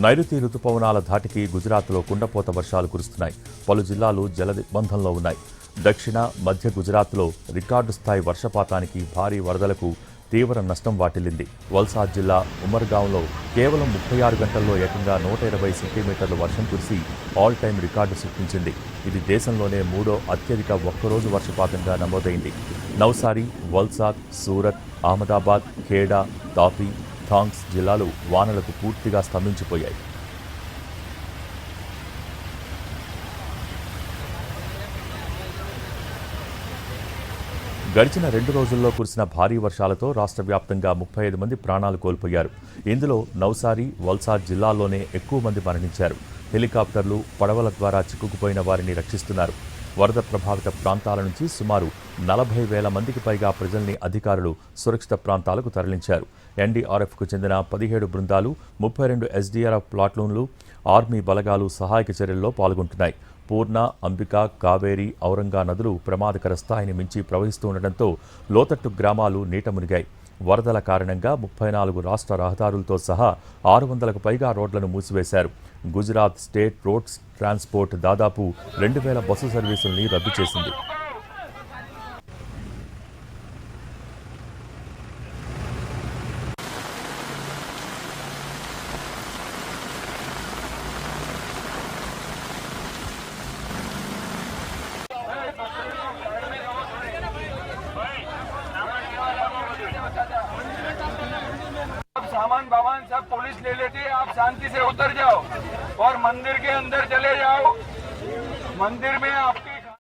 నైరుతి రుతుపవనాల ధాటికి గుజరాత్లో కుండపోత వర్షాలు కురుస్తున్నాయి. పలు జిల్లాలు జలదిగ్బంధంలో ఉన్నాయి. దక్షిణ మధ్య గుజరాత్లో రికార్డు స్థాయి వర్షపాతానికి భారీ వరదలకు తీవ్ర నష్టం వాటిల్లింది. వల్సాద్ జిల్లా ఉమర్గాంలో కేవలం 36 గంటల్లో ఏకంగా 120 సెంటీమీటర్ల వర్షం కురిసి ఆల్ టైమ్ రికార్డు సృష్టించింది. ఇది దేశంలోనే మూడో అత్యధిక ఒక్కరోజు వర్షపాతంగా నమోదైంది. నవ్సారీ, వల్సాద్, సూరత్, అహ్మదాబాద్, ఖేడా, తాపీ, థాంగ్స్ జిల్లాలు వానలకు పూర్తిగా స్తంభించిపోయాయి. గడిచిన 2 రోజుల్లో కురిసిన భారీ వర్షాలతో రాష్ట్ర వ్యాప్తంగా 35 మంది ప్రాణాలు కోల్పోయారు. ఇందులో నవ్సారీ, వల్సాద్ జిల్లాల్లోనే ఎక్కువ మంది మరణించారు. హెలికాప్టర్లు, పడవల ద్వారా చిక్కుకుపోయిన వారిని రక్షిస్తున్నారు. వరద ప్రభావిత ప్రాంతాల నుంచి సుమారు 40,000 మందికి పైగా ప్రజల్ని అధికారులు సురక్షిత ప్రాంతాలకు తరలించారు. ఎన్డీఆర్ఎఫ్కు చెందిన 17 బృందాలు, 32 ఎస్డీఆర్ఎఫ్ ప్లాటూన్లు, ఆర్మీ బలగాలు సహాయక చర్యల్లో పాల్గొంటున్నాయి. పూర్ణ, అంబిక, కావేరి, ఔరంగా నదులు ప్రమాదకర స్థాయిని మించి ప్రవహిస్తుండటంతో లోతట్టు గ్రామాలు నీట మునిగాయి. వరదల కారణంగా 34 రాష్ట్ర రహదారులతో సహా 600కు పైగా రోడ్లను మూసివేశారు. గుజరాత్ స్టేట్ రోడ్స్ ట్రాన్స్పోర్ట్ దాదాపు 2000 బస్సు సర్వీసుల్ని రద్దు చేసింది. सामान वामान सब पुलिस ले लेती है। आप शांति से उतर जाओ और मंदिर के अंदर चले जाओ। मंदिर में आप